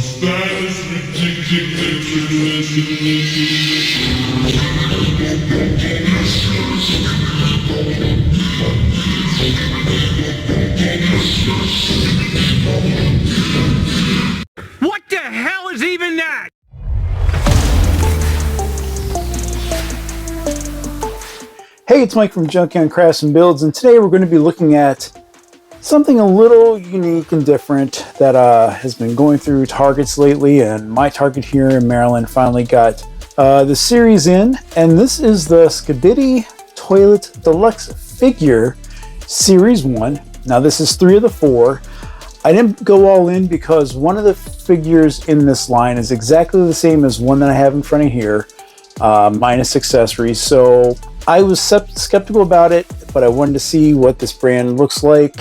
What the hell is even that? Hey, it's Mike from Junkyard Crafts and Builds, and today we're going to be looking at something a little unique and different that has been going through Targets lately, and my Target here in Maryland finally got the series in, and this is the Skibidi Toilet Deluxe Figure Series 1. Now this is 3 of the 4. I didn't go all in because one of the figures in this line is exactly the same as one that I have in front of here, minus accessories, so I was skeptical about it, but I wanted to see what this brand looks like.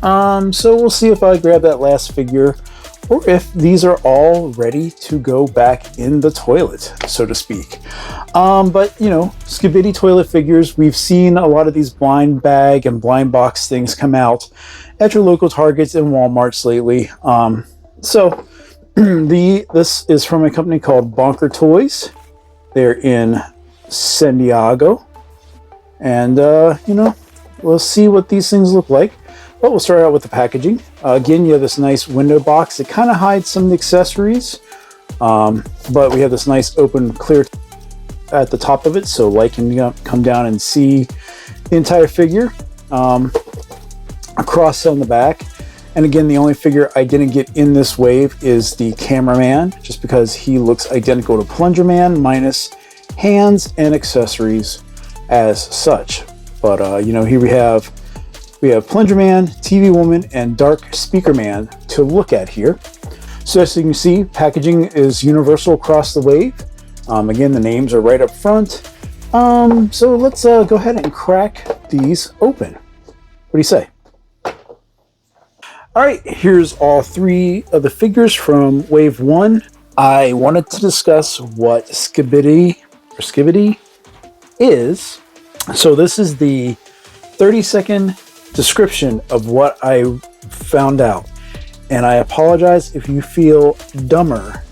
So we'll see if I grab that last figure or if these are all ready to go back in the toilet, so to speak. But you know, Skibidi toilet figures, we've seen a lot of these blind bag and blind box things come out at your local Targets and Walmarts lately. So this is from a company called Bonker Toys. They're in San Diego. And, you know, we'll see what these things look like. But we'll start out with the packaging. Again, you have this nice window box. It kind of hides some of the accessories. But we have this nice open, clear at the top of it, so light can come down and see the entire figure. A cross on the back. And again, the only figure I didn't get in this wave is the cameraman, just because he looks identical to Plunger Man, minus hands and accessories as such. But you know, here we have Plunger Man, TV Woman, and Dark Speaker Man to look at here. So as you can see, packaging is universal across the wave. Again, the names are right up front. So let's go ahead and crack these open. What do you say? All right, here's all 3 of the figures from Wave 1. I wanted to discuss what Skibidi is. So this is the 30-second description of what I found out. And I apologize if you feel dumber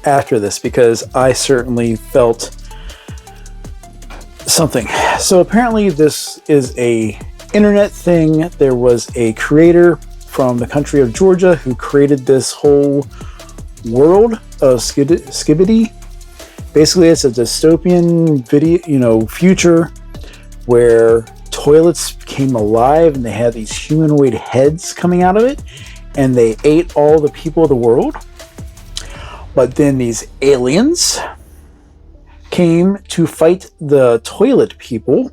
after this, because I certainly felt something. So apparently this is a internet thing. There was a creator from the country of Georgia who created this whole world of Skibidi. Basically, it's a dystopian video, you know, future where toilets came alive and they had these humanoid heads coming out of it, and they ate all the people of the world. But then these aliens came to fight the toilet people,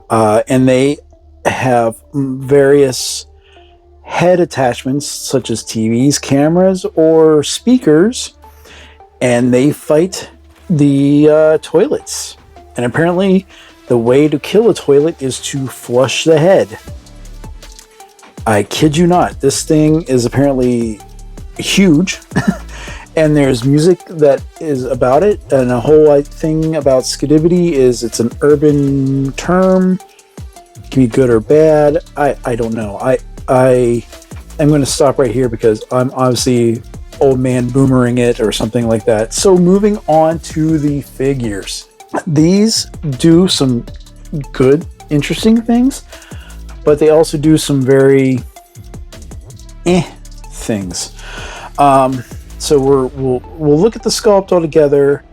and they have various head attachments such as TVs, cameras, or speakers, and they fight the toilets. And apparently the way to kill a toilet is to flush the head. I kid you not, this thing is apparently huge. And there's music that is about it, and a whole thing about Skibidi is it's an urban term. It can be good or bad. I don't know. I am going to stop right here because I'm obviously old man boomering it or something like that. So moving on to the figures. These do some good, interesting things, but they also do some very things. So we'll look at the sculpt all together,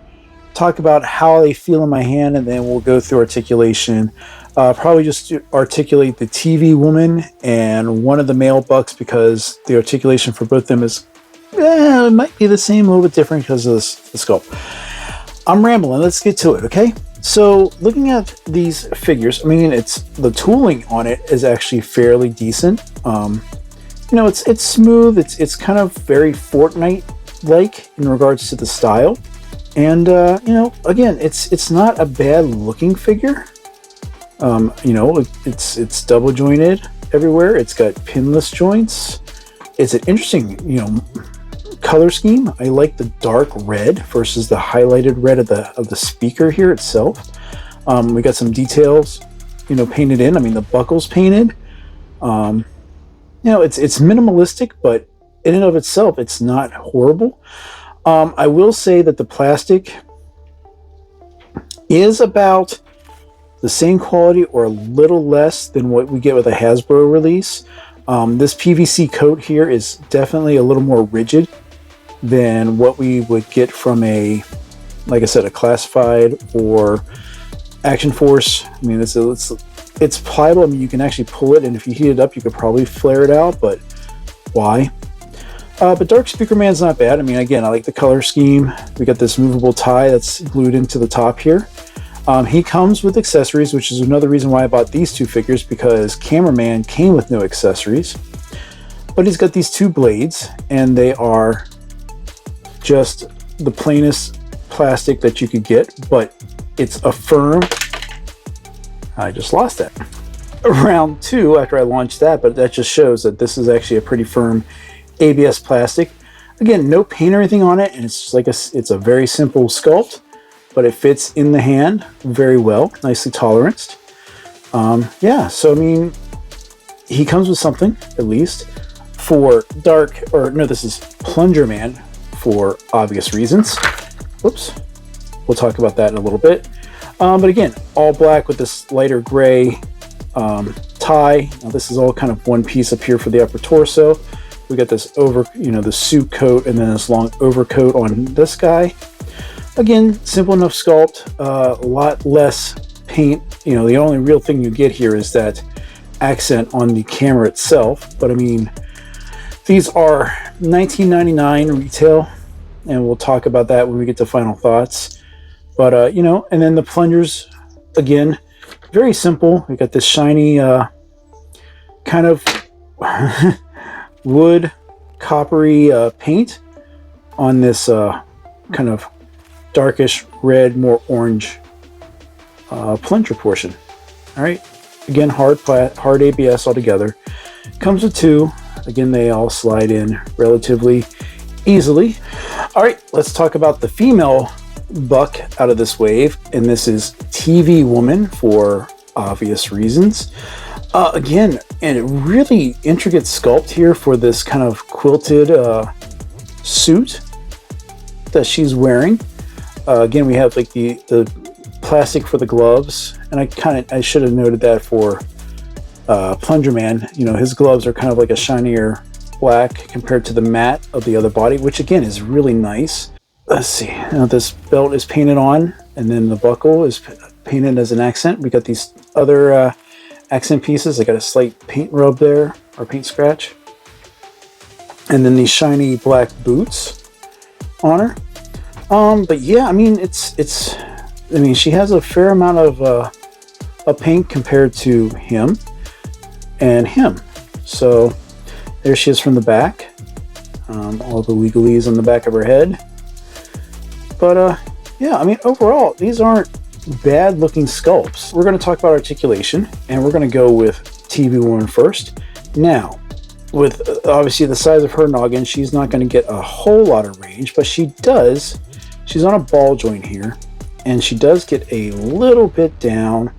talk about how they feel in my hand, and then we'll go through articulation. Probably just to articulate the TV Woman and one of the male bucks, because the articulation for both of them is it might be the same, a little bit different because of the sculpt. I'm rambling. Let's get to it, okay? So looking at these figures, I mean, it's the tooling on it is actually fairly decent. You know, it's smooth. It's kind of very Fortnite-like in regards to the style, and you know, again, it's not a bad looking figure. You know, it's double jointed everywhere. It's got pinless joints. It's an interesting, you know, color scheme. I like the dark red versus the highlighted red of the speaker here itself. We got some details, you know, painted in. I mean, the buckle's painted. You know, it's minimalistic, but in and of itself, it's not horrible. I will say that the plastic is about the same quality or a little less than what we get with a Hasbro release. This PVC coat here is definitely a little more rigid than what we would get from a, like I said, a Classified or Action Force. I mean, it's pliable. I mean, you can actually pull it, and if you heat it up, you could probably flare it out, but why? But Dark Speaker Man's not bad. I mean, again, I like the color scheme. We got this movable tie that's glued into the top here. He comes with accessories, which is another reason why I bought these two figures, because Cameraman came with no accessories. But he's got these two blades, and they are just the plainest plastic that you could get, but it's a firm... I just lost that. Round 2 after I launched that, but that just shows that this is actually a pretty firm ABS plastic. Again, no paint or anything on it, and it's just like it's a very simple sculpt, but it fits in the hand very well, nicely toleranced. Yeah, so I mean, he comes with something, at least, for this is Plunger Man, for obvious reasons. Whoops. We'll talk about that in a little bit. But again, all black with this lighter gray tie. Now this is all kind of one piece up here for the upper torso. We got this the suit coat, and then this long overcoat on this guy. Again, simple enough sculpt, a lot less paint. You know, the only real thing you get here is that accent on the camera itself. But I mean, these are $19.99 retail, and we'll talk about that when we get to final thoughts. But and then the plungers, again, very simple. We got this shiny kind of wood coppery paint on this kind of darkish red, more orange plunger portion. All right, again, hard ABS altogether. Comes with two. Again, they all slide in relatively easily. All right, let's talk about the female buck out of this wave, and this is TV Woman for obvious reasons. Again, and a really intricate sculpt here for this kind of quilted suit that she's wearing. Again, we have like the plastic for the gloves, and I should have noted that for Plunger Man. You know, his gloves are kind of like a shinier black compared to the matte of the other body, which again is really nice. Let's see, now this belt is painted on, and then the buckle is painted as an accent. We got these other accent pieces. I got a slight paint rub there, or paint scratch. And then these shiny black boots on her. But yeah, I mean, I mean, she has a fair amount of paint compared to him and him. So there she is from the back. All the legalese on the back of her head. But yeah, I mean, overall, these aren't bad looking sculpts. We're going to talk about articulation, and we're going to go with TV Woman first. Now, with obviously the size of her noggin, she's not going to get a whole lot of range, but she's on a ball joint here, and she does get a little bit down,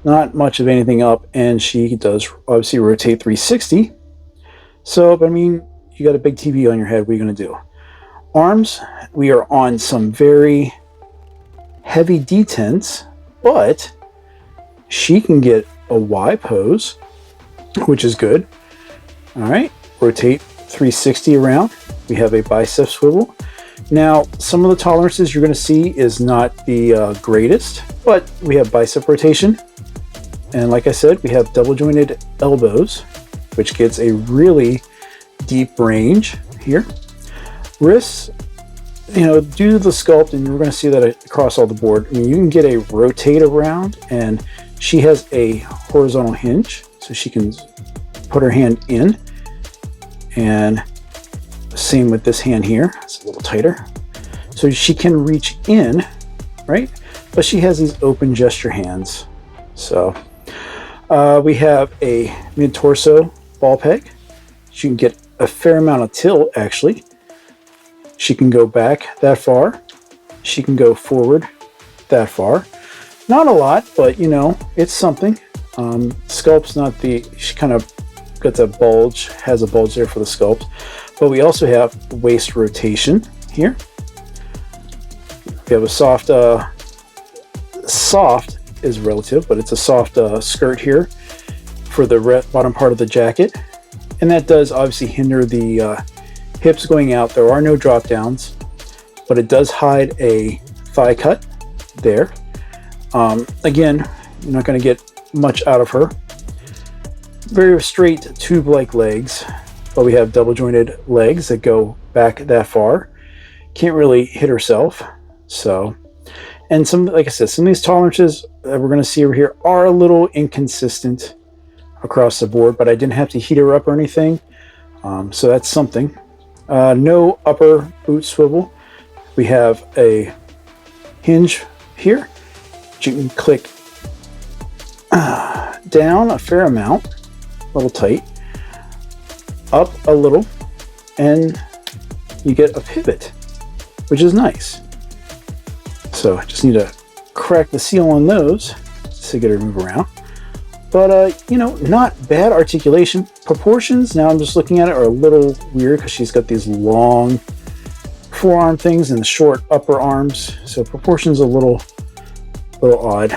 not much of anything up, and she does obviously rotate 360. So, but I mean, you got a big TV on your head, what are you going to do? Arms, we are on some very heavy detents, but she can get a Y pose, which is good. All right, rotate 360 around. We have a bicep swivel. Now, some of the tolerances you're going to see is not the greatest, but we have bicep rotation. And like I said, we have double jointed elbows, which gets a really deep range here. Wrists, you know, due to the sculpt, and we're going to see that across all the board, I mean, you can get a rotate around, and she has a horizontal hinge, so she can put her hand in. And same with this hand here, it's a little tighter. So she can reach in, right? But she has these open gesture hands. So we have a mid-torso ball peg. She can get a fair amount of tilt, actually. She can go back that far. She can go forward that far. Not a lot, but you know, it's something. Sculpt's not she kind of got a bulge, has a bulge there for the sculpt. But we also have waist rotation here. We have a soft is relative, but it's a soft skirt here for the bottom part of the jacket. And that does obviously hinder the hips going out. There are no drop downs, but it does hide a thigh cut there. Again, you're not going to get much out of her. Very straight tube-like legs, but we have double jointed legs that go back that far. Can't really hit herself. So, and some, like I said, some of these tolerances that we're going to see over here are a little inconsistent across the board, but I didn't have to heat her up or anything. So that's something. No upper boot swivel. We have a hinge here. You can click down a fair amount, a little tight, up a little, and you get a pivot, which is nice. So I just need to crack the seal on those to get her to move around. But, you know, not bad articulation. Proportions, now I'm just looking at it, are a little weird because she's got these long forearm things and the short upper arms. So proportions a little odd.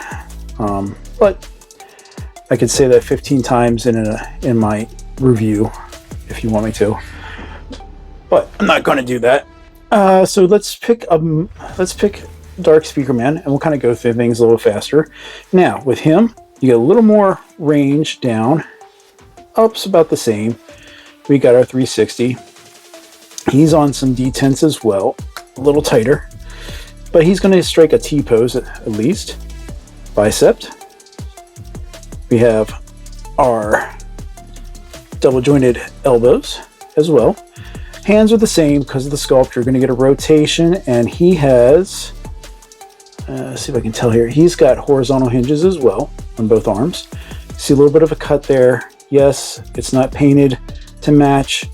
But I could say that 15 times in my review if you want me to. But I'm not going to do that. So let's pick Dark Speaker Man, and we'll kind of go through things a little faster. Now, with him, you get a little more range down. Up's about the same. We got our 360. He's on some D10s as well, a little tighter. But he's going to strike a T-pose at least. Bicep. We have our double jointed elbows as well. Hands are the same because of the sculpt. You're going to get a rotation, and he has, let's see if I can tell here, he's got horizontal hinges as well on both arms. See a little bit of a cut there. Yes, it's not painted to match.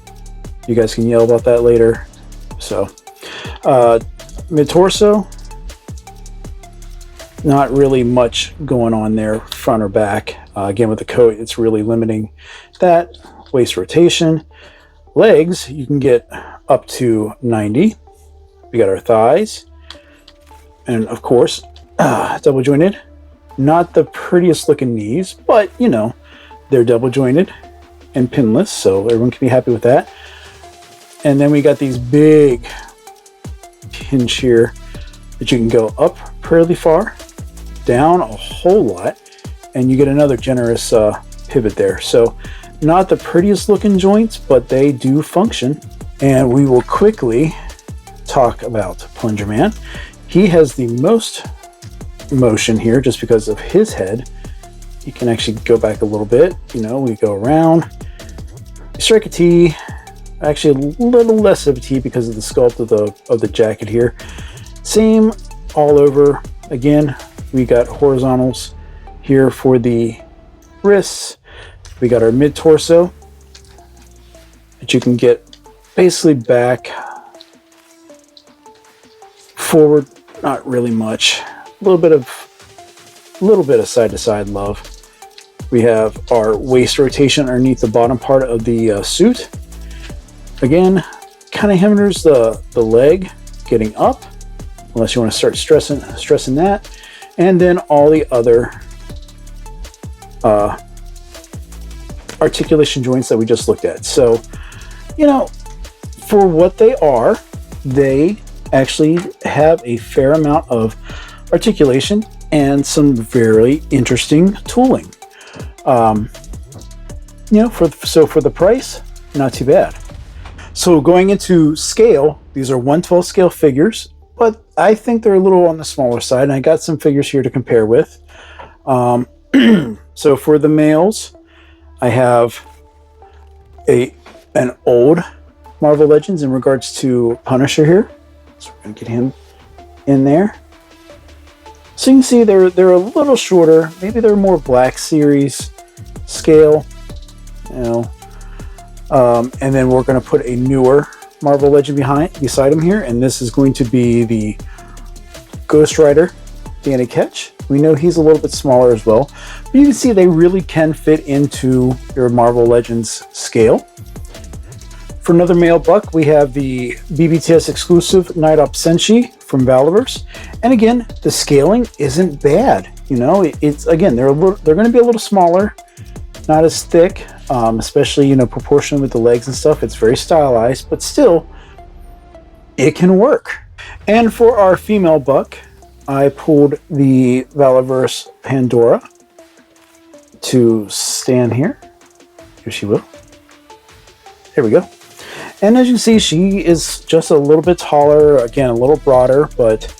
You guys can yell about that later. So, mid-torso, not really much going on there, front or back. Again, with the coat, it's really limiting that. Waist rotation. Legs, you can get up to 90. We got our thighs. And of course, double jointed. Not the prettiest looking knees, but you know, they're double jointed and pinless, so everyone can be happy with that. And then we got these big hinge here that you can go up fairly far, down a whole lot, and you get another generous pivot there. So not the prettiest looking joints, but they do function. And we will quickly talk about Plunger Man. He has the most motion here just because of his head. You can actually go back a little bit. You know, we go around, strike a T, actually a little less of a T because of the sculpt of the jacket here. Same all over. Again, we got horizontals here for the wrists. We got our mid-torso that you can get basically back, forward, not really much. A little bit of side-to-side love. We have our waist rotation underneath the bottom part of the suit. Again, kind of hinders the leg getting up, unless you want to start stressing that. And then all the other articulation joints that we just looked at. So, you know, for what they are, they actually have a fair amount of articulation and some very interesting tooling. You know, for the price, not too bad. So going into scale, these are 1/12 scale figures, but I think they're a little on the smaller side, and I got some figures here to compare with. So for the males, I have an old Marvel Legends in regards to Punisher here. So we're going to get him in there. So you can see they're a little shorter. Maybe they're more Black Series scale, you know. And then we're going to put a newer Marvel Legend beside him here, and this is going to be the Ghost Rider Danny Ketch. We know he's a little bit smaller as well, but you can see they really can fit into your Marvel Legends scale. For another male buck, we have the BBTS exclusive Night Op Senshi from Valaverse, and again, the scaling isn't bad. You know, it's again, they're going to be a little smaller, not as thick, especially, you know, proportionally with the legs and stuff. It's very stylized, but still, it can work. And for our female buck, I pulled the Valaverse Pandora to stand here. Here she will. There we go. And as you can see, she is just a little bit taller, again, a little broader, but,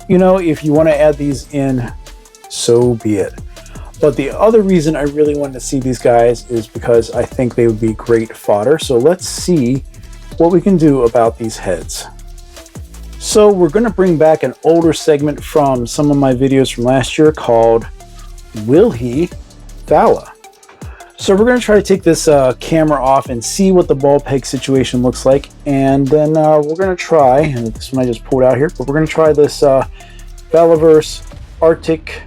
you know, if you want to add these in, so be it. But the other reason I really wanted to see these guys is because I think they would be great fodder. So let's see what we can do about these heads. So we're going to bring back an older segment from some of my videos from last year called Will He Vala? So we're going to try to take this camera off and see what the ball peg situation looks like. And then we're going to try, and this one I just pulled out here, but we're going to try this Valaverse Arctic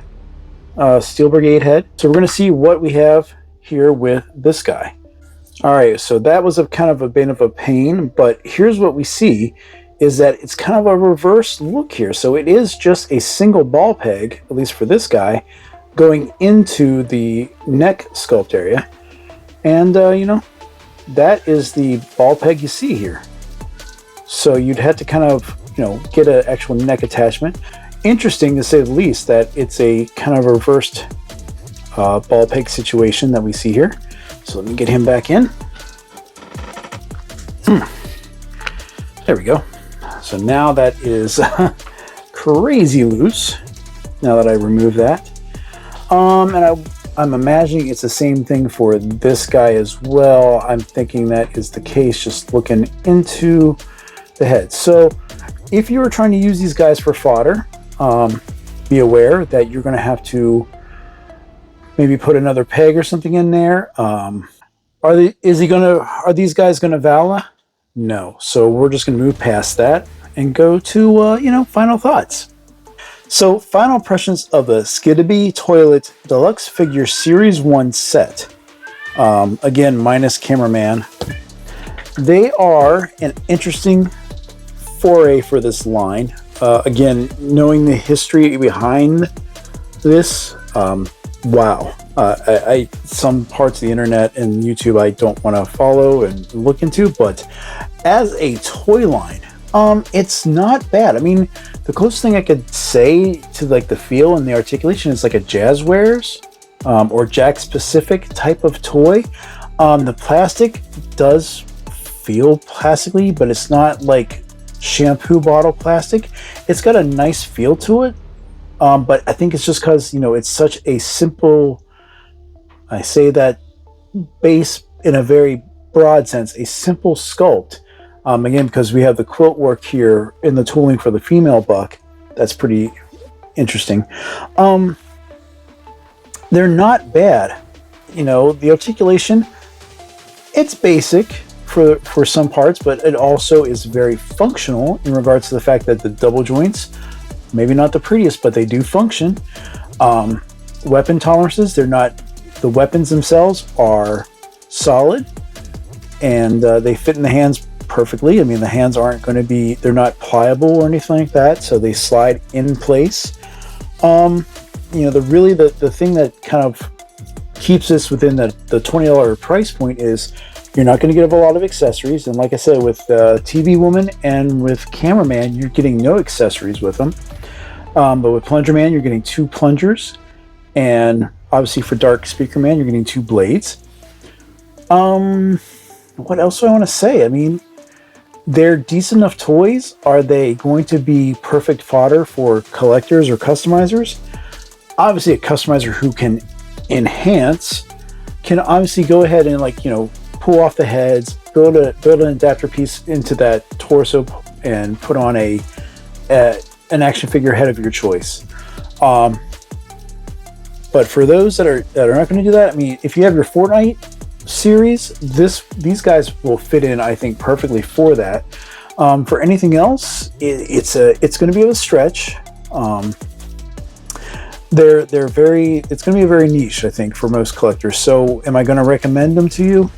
Steel Brigade head. So we're going to see what we have here with this guy. All right, so that was a kind of a bit of a pain, but here's what we see is that it's kind of a reverse look here. So it is just a single ball peg, at least for this guy, going into the neck sculpt area. And, you know, that is the ball peg you see here. So you'd have to kind of, you know, get an actual neck attachment. Interesting to say the least that it's a kind of reversed ball peg situation that we see here. So let me get him back in. There we go. So now that is crazy loose, now that I remove that. And I'm imagining it's the same thing for this guy as well. I'm thinking that is the case, just looking into the head. So if you were trying to use these guys for fodder, be aware that you're going to have to maybe put another peg or something in there. Are these guys going to Vala? No. So we're just going to move past that and go to, you know, final thoughts. So final impressions of the Skibidi Toilet Deluxe Figure Series 1 set. Again, minus cameraman. They are an interesting foray for this line. Again, knowing the history behind this, wow. Some parts of the internet and YouTube I don't want to follow and look into, but as a toy line, it's not bad. I mean, the closest thing I could say to like the feel and the articulation is like a Jazzwares or Jack specific type of toy. The plastic does feel plastically, but it's not like shampoo bottle plastic. It's got a nice feel to it, but I think it's just because, you know, it's such a simple, I say that base in a very broad sense, a simple sculpt. Again, because we have the quilt work here in the tooling for the female buck, that's pretty interesting. They're not bad. You know, the articulation, it's basic for some parts, but it also is very functional in regards to the fact that the double joints, maybe not the prettiest, but they do function. Weapon tolerances, the weapons themselves are solid, and they fit in the hands perfectly. I mean, the hands aren't going to be, they're not pliable or anything like that, so they slide in place. You know, the thing that kind of keeps this within the $20 price point is you're not going to get a lot of accessories. And like I said, with TV Woman and with Cameraman, you're getting no accessories with them. But with Plunger Man, you're getting 2 plungers, and obviously for Dark Speaker Man, you're getting 2 blades. What else do I want to say? I mean, they're decent enough toys. Are they going to be perfect fodder for collectors or customizers? Obviously, a customizer who can enhance can obviously go ahead and, like, you know, pull off the heads, build an adapter piece into that torso, and put on an action figure head of your choice. But for those that are not going to do that, I mean, if you have your Fortnite series, these guys will fit in, I think, perfectly for that. For anything else, it's going to be a stretch. they're very, it's going to be very niche, I think, for most collectors. So am I going to recommend them to you?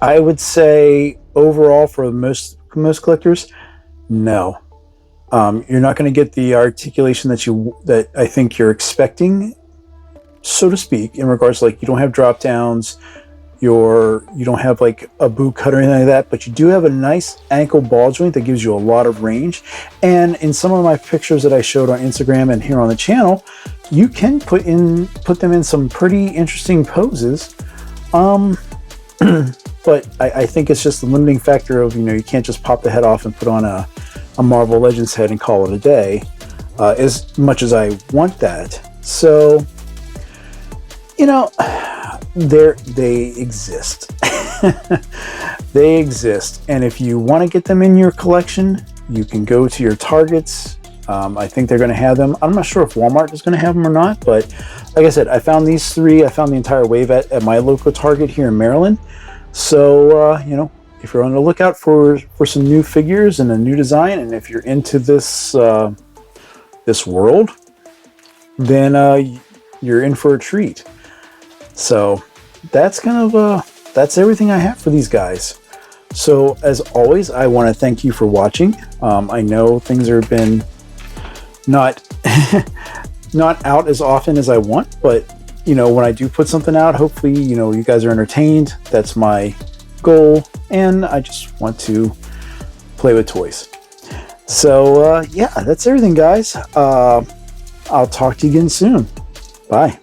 I would say overall for most collectors, no. You're not going to get the articulation that I think you're expecting, so to speak, in regards to, like, you don't have drop downs, you don't have like a boot cut or anything like that, but you do have a nice ankle ball joint that gives you a lot of range. And in some of my pictures that I showed on Instagram and here on the channel, you can put them in some pretty interesting poses. But I think it's just the limiting factor of, you can't just pop the head off and put on a Marvel Legends head and call it a day, as much as I want that. So, they exist. They exist. And if you want to get them in your collection, you can go to your Targets. I think they're going to have them. I'm not sure if Walmart is going to have them or not, but like I said, I found these three. I found the entire wave at my local Target here in Maryland. So, if you're on the lookout for some new figures and a new design, and if you're into this world, then you're in for a treat. So that's that's everything I have for these guys. So as always, I want to thank you for watching. I know things have been not out as often as I want, but when I do put something out, hopefully you guys are entertained. That's my goal, and I just want to play with toys. So yeah, that's everything, guys. I'll talk to you again soon. Bye.